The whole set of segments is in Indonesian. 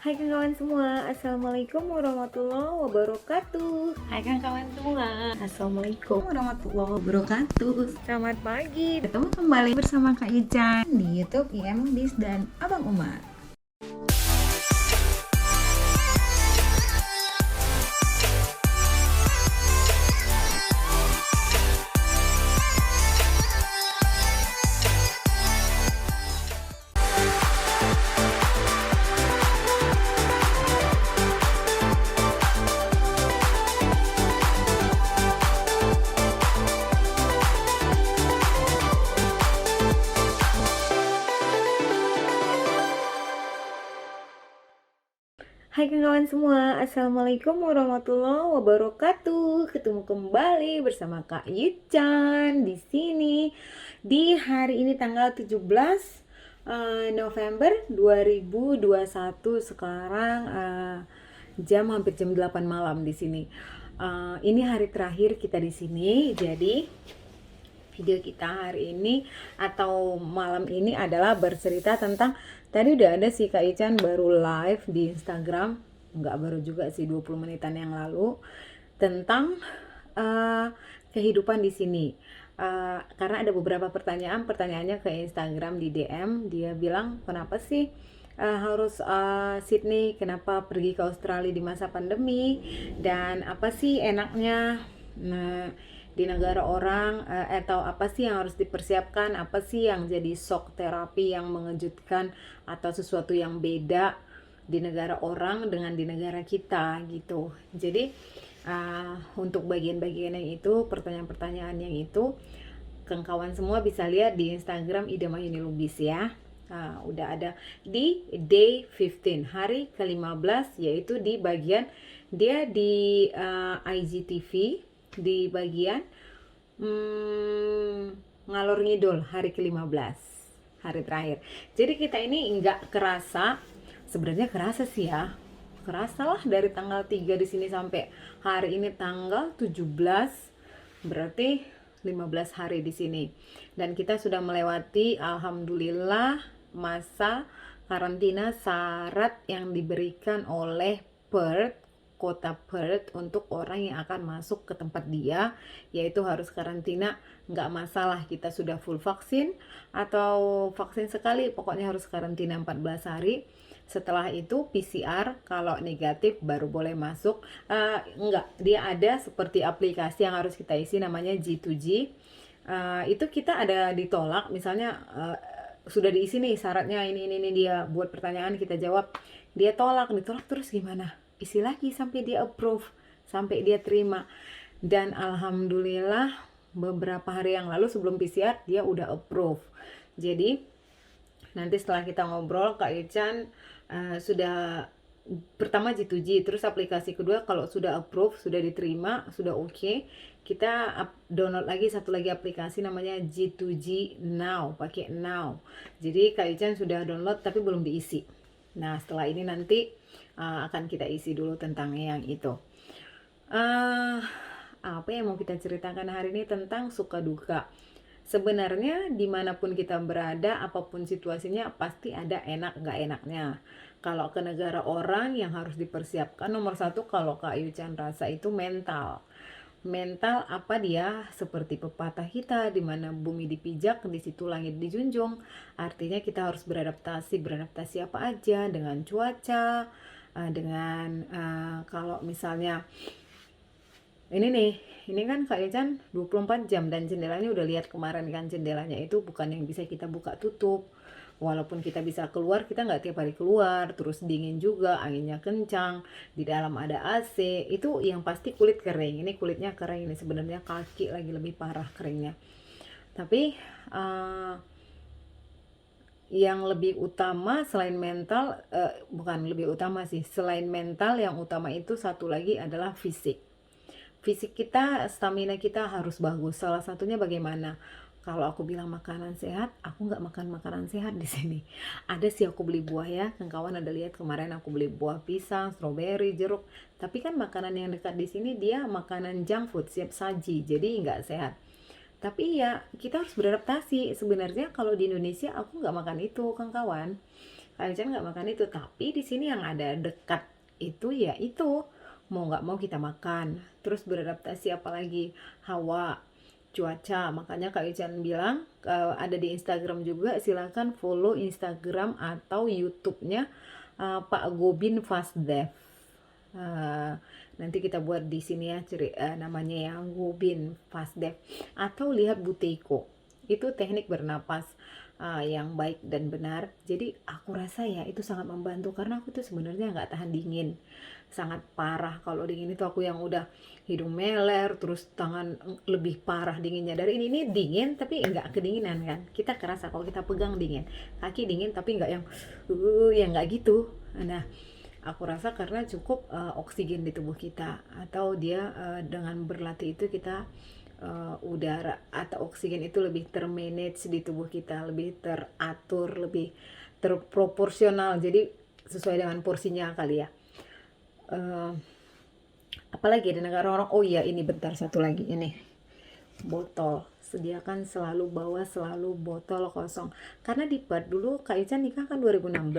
Hai kawan semua, Assalamualaikum warahmatullahi wabarakatuh. Hai kawan semua, Assalamualaikum warahmatullahi wabarakatuh. Selamat pagi. Ketemu kembali bersama Kak Ican di YouTube IM Bis dan Abang Umar. Hai kawan semua, Assalamualaikum warahmatullahi wabarakatuh. Ketemu kembali bersama Kak Yucan di sini di hari ini tanggal 17 November 2021. Sekarang jam hampir jam 8 malam di sini. Ini hari terakhir kita di sini. Jadi video kita hari ini atau malam ini adalah bercerita tentang, tadi udah ada sih Kak Ican baru live di Instagram, nggak baru juga sih, 20 menitan yang lalu, tentang kehidupan di sini. Karena ada beberapa pertanyaannya ke Instagram di DM, dia bilang kenapa sih harus Sydney, kenapa pergi ke Australia di masa pandemi, dan apa sih enaknya di negara orang, atau apa sih yang harus dipersiapkan, apa sih yang jadi shock terapi yang mengejutkan atau sesuatu yang beda di negara orang dengan di negara kita gitu. Jadi untuk bagian-bagian yang itu, pertanyaan-pertanyaan yang itu, kawan semua bisa lihat di Instagram Idamah Unilubis ya. Udah ada di day 15, hari ke-15, yaitu di bagian dia di IGTV di bagian ngalor ngidul hari ke-15, hari terakhir. Jadi kita ini nggak kerasa, sebenarnya kerasa sih ya, kerasa lah dari tanggal 3 di sini sampai hari ini tanggal 17, berarti 15 hari di sini. Dan kita sudah melewati alhamdulillah masa karantina syarat yang diberikan oleh Perth, kota Perth, untuk orang yang akan masuk ke tempat dia, yaitu harus karantina. Nggak masalah kita sudah full vaksin atau vaksin sekali, pokoknya harus karantina 14 hari. Setelah itu PCR, kalau negatif baru boleh masuk. Enggak, dia ada seperti aplikasi yang harus kita isi, namanya G2G. Itu kita ada ditolak, misalnya sudah diisi nih syaratnya, ini dia buat pertanyaan, kita jawab, dia ditolak terus gimana? Isi lagi sampai dia approve, sampai dia terima. Dan alhamdulillah beberapa hari yang lalu sebelum PCR dia udah approve. Jadi nanti setelah kita ngobrol Kak Ican sudah pertama G2G, terus aplikasi kedua kalau sudah approve, sudah diterima, sudah oke, kita download lagi satu lagi aplikasi namanya G2G Now, pakai Now. Jadi Kak Ican sudah download tapi belum diisi. Nah setelah ini nanti akan kita isi dulu tentang yang itu. Apa yang mau kita ceritakan hari ini tentang suka duka. Sebenarnya dimanapun kita berada, apapun situasinya, pasti ada enak gak enaknya. Kalau ke negara orang yang harus dipersiapkan, nomor satu kalau Kak Yucan rasa itu mental. Mental apa dia? Seperti pepatah kita, di mana bumi dipijak, di situ langit dijunjung. Artinya kita harus beradaptasi apa aja dengan cuaca, dengan kalau misalnya ini kan Kak Ican 24 jam dan jendelanya udah lihat kemarin kan, jendelanya itu bukan yang bisa kita buka tutup. Walaupun kita bisa keluar, kita nggak tiap hari keluar, terus dingin juga, anginnya kencang, di dalam ada AC, itu yang pasti kulit kering. Ini kulitnya kering, ini sebenarnya kaki lagi lebih parah keringnya. Tapi yang lebih utama selain mental, bukan lebih utama sih, selain mental yang utama itu satu lagi adalah fisik. Fisik kita, stamina kita harus bagus. Salah satunya bagaimana? Kalau aku bilang makanan sehat, aku nggak makan makanan sehat di sini. Ada sih aku beli buah ya, kawan ada lihat kemarin aku beli buah pisang, stroberi, jeruk. Tapi kan makanan yang dekat di sini dia makanan junk food, siap saji, jadi nggak sehat. Tapi ya kita harus beradaptasi. Sebenarnya kalau di Indonesia aku nggak makan itu kawan. Kak Ican nggak makan itu, tapi di sini yang ada dekat itu ya itu mau nggak mau kita makan. Terus beradaptasi apalagi hawa, cuaca. Makanya Kak Ican bilang ada di Instagram juga, silakan follow Instagram atau YouTube-nya Pak Gobin Fasdev. Nanti kita buat di sini ya namanya ya Gobin Fasdev, atau lihat Buteiko, itu teknik bernapas yang baik dan benar. Jadi aku rasa ya itu sangat membantu, karena aku tuh sebenarnya nggak tahan dingin, sangat parah kalau dingin itu. Aku yang udah hidung meler, terus tangan lebih parah dinginnya dari ini dingin tapi nggak kedinginan kan, kita kerasa kalau kita pegang dingin, kaki dingin tapi nggak yang nggak gitu. Nah, aku rasa karena cukup oksigen di tubuh kita, atau dia dengan berlatih itu kita udara atau oksigen itu lebih termanage di tubuh kita, lebih teratur, lebih terproporsional, jadi sesuai dengan porsinya kali ya. Apalagi di negara orang, oh iya ini bentar, satu lagi ini botol, sediakan selalu bawa selalu botol kosong, karena di Perth dulu Kak Ica nikah kan 2016,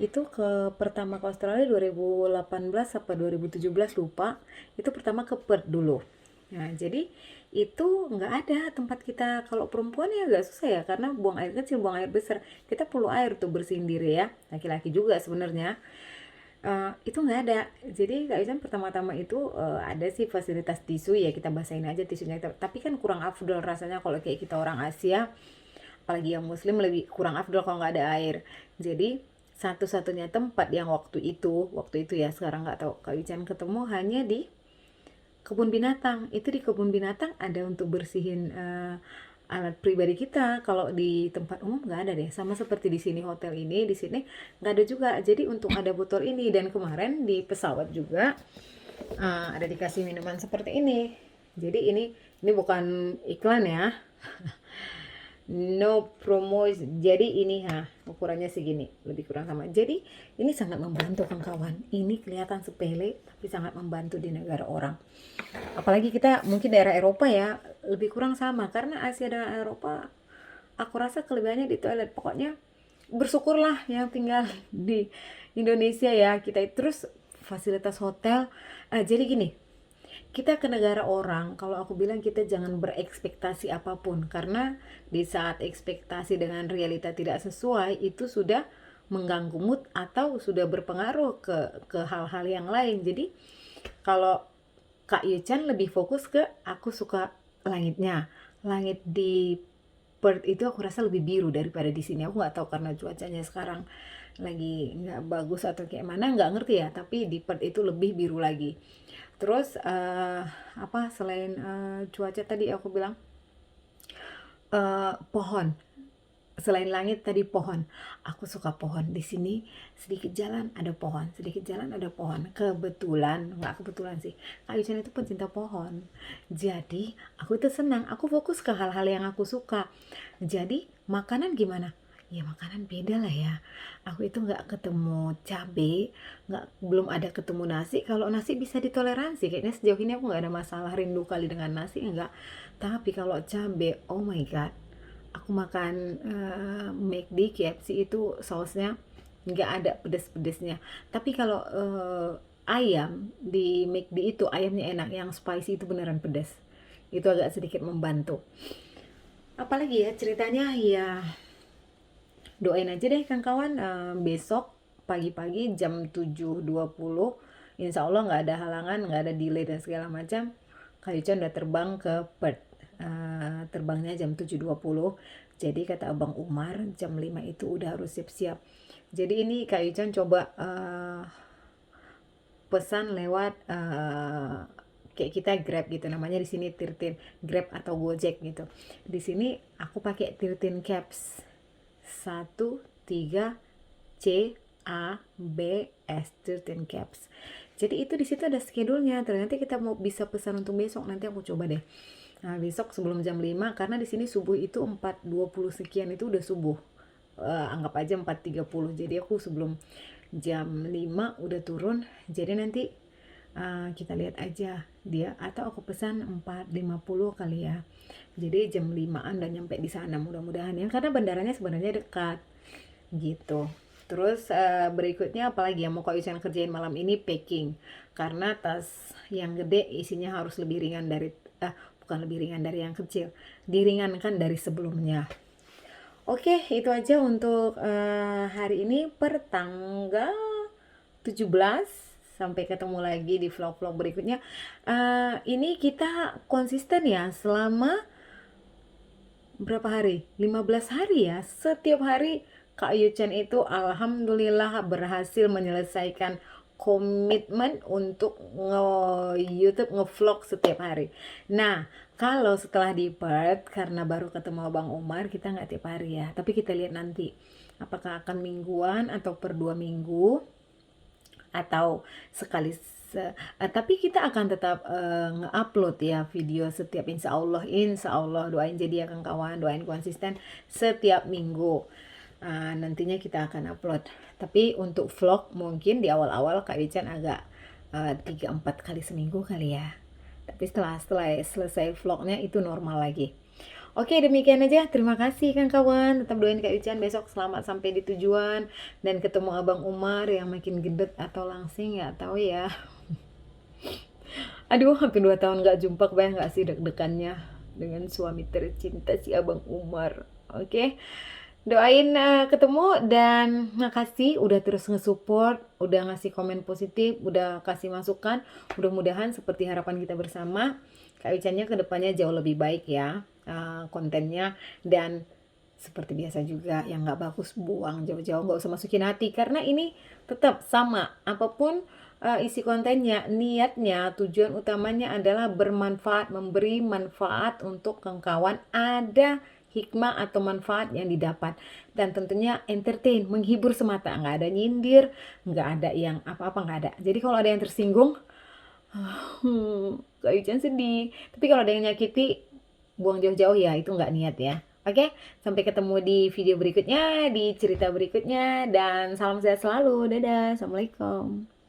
itu ke pertama ke Australia 2018 apa 2017 lupa, itu pertama ke Perth dulu. Nah jadi itu nggak ada tempat kita, kalau perempuan ya agak susah ya, karena buang air kecil buang air besar, kita perlu air tuh bersihin diri ya, laki-laki juga sebenarnya. Itu nggak ada. Jadi Kak Izan pertama-tama itu ada sih fasilitas tisu ya, kita basahin aja tisunya, tapi kan kurang afdol rasanya kalau kayak kita orang Asia, apalagi yang muslim, lebih kurang afdol kalau nggak ada air. Jadi satu-satunya tempat yang waktu itu ya, sekarang nggak tahu, Kak Ican ketemu hanya di kebun binatang. Itu di kebun binatang ada untuk bersihin alat pribadi kita. Kalau di tempat umum nggak ada deh, sama seperti di sini hotel ini, di sini nggak ada juga. Jadi untuk ada botol ini, dan kemarin di pesawat juga ada dikasih minuman seperti ini. Jadi ini bukan iklan ya. No promo, jadi ini ukurannya segini, lebih kurang sama. Jadi ini sangat membantu kawan-kawan. Ini kelihatan sepele tapi sangat membantu di negara orang. Apalagi kita mungkin daerah Eropa ya, lebih kurang sama, karena Asia dan Eropa aku rasa kelebihannya di toilet. Pokoknya bersyukurlah yang tinggal di Indonesia ya kita. Terus fasilitas hotel, jadi gini, kita ke negara orang, kalau aku bilang kita jangan berekspektasi apapun, karena di saat ekspektasi dengan realita tidak sesuai, itu sudah mengganggu mood atau sudah berpengaruh ke hal-hal yang lain. Jadi kalau Kak Yuchan lebih fokus ke, aku suka langitnya, langit di Perth itu aku rasa lebih biru daripada di sini. Aku nggak tahu karena cuacanya sekarang lagi nggak bagus atau kayak mana, nggak ngerti ya, tapi di Perth itu lebih biru lagi. Terus apa selain cuaca tadi aku bilang, pohon, selain langit tadi pohon, aku suka pohon. Di sini sedikit jalan ada pohon, sedikit jalan ada pohon. Kebetulan, nggak kebetulan sih, Kak Yuchan itu pencinta pohon, jadi aku itu senang, aku fokus ke hal-hal yang aku suka. Jadi makanan gimana ya, makanan beda lah ya. Aku itu nggak ketemu cabe, belum ada ketemu nasi. Kalau nasi bisa ditoleransi, kayaknya sejauh ini aku nggak ada masalah rindu kali dengan nasi, enggak. Tapi kalau cabe, oh my god, aku makan McD, KFC itu sausnya nggak ada pedes-pedesnya. Tapi kalau ayam di McD itu ayamnya enak, yang spicy itu beneran pedas, itu agak sedikit membantu. Apalagi ya ceritanya ya, doain aja deh kawan-kawan, besok pagi-pagi jam 7.20 insya Allah nggak ada halangan, nggak ada delay dan segala macam, Kak Yuchan udah terbang ke Perth. Terbangnya jam 7.20, jadi kata Abang Umar jam 5 itu udah harus siap-siap. Jadi ini Kak Yuchan coba pesan lewat kayak kita Grab gitu, namanya di sini Tirtin, Grab atau Gojek gitu. Di sini aku pakai Tirtin Caps 13CABS, Tirtin Caps. Jadi itu di situ ada schedule-nya. Ternyata kita mau bisa pesan untuk besok, nanti aku coba deh. Nah, besok sebelum jam 5, karena di sini subuh itu 4.20 sekian itu udah subuh. Anggap aja 4.30. Jadi aku sebelum jam 5 udah turun. Jadi nanti kita lihat aja dia, atau aku pesan 4.50 kali ya. Jadi jam 5-an udah nyampe di sana mudah-mudahan ya, karena bandaranya sebenarnya dekat. gitu. Terus berikutnya apalagi yang mau Kak Yuchan kerjain malam ini, packing, karena tas yang gede isinya harus lebih ringan dari bukan lebih ringan dari yang kecil, diringankan dari sebelumnya. Oke, itu aja untuk hari ini per tanggal 17. Sampai ketemu lagi di vlog-vlog berikutnya. Ini kita konsisten ya selama berapa hari? 15 hari ya. Setiap hari Kak Yuchan itu alhamdulillah berhasil menyelesaikan komitmen untuk YouTube nge-vlog setiap hari. Nah, kalau setelah di Perth, karena baru ketemu Abang Umar, kita nggak tiap hari ya. Tapi kita lihat nanti apakah akan mingguan atau per 2 minggu atau sekali tapi kita akan tetap nge-upload ya video setiap insya Allah doain jadi ya kawan-kawan, doain konsisten setiap minggu. Nantinya kita akan upload, tapi untuk vlog mungkin di awal-awal Kak Yuchan agak 3-4 kali seminggu kali ya, tapi setelah selesai vlognya itu normal lagi. Oke, demikian aja. Terima kasih kan kawan. Tetap doain Kak Yuchan besok selamat sampai di tujuan dan ketemu Abang Umar yang makin gedet atau langsing ya tahu ya. Aduh, hampir 2 tahun gak jumpa, kebayang gak sih deg-degannya dengan suami tercinta si Abang Umar. Oke, doain ketemu dan makasih udah terus nge-support, udah ngasih komen positif, udah kasih masukan. Mudah-mudahan seperti harapan kita bersama, Kak Yuchannya kedepannya jauh lebih baik ya kontennya, dan seperti biasa juga yang nggak bagus buang jauh-jauh, nggak usah masukin hati, karena ini tetap sama apapun isi kontennya, niatnya, tujuan utamanya adalah bermanfaat, memberi manfaat untuk kawan, ada hikmah atau manfaat yang didapat, dan tentunya entertain, menghibur semata, nggak ada nyindir, nggak ada yang apa-apa, nggak ada. Jadi kalau ada yang tersinggung, Kak Yuchan sedih, tapi kalau ada yang nyakiti, buang jauh-jauh ya, itu nggak niat ya. Oke, sampai ketemu di video berikutnya, di cerita berikutnya, dan salam sehat selalu. Dadah, assalamualaikum.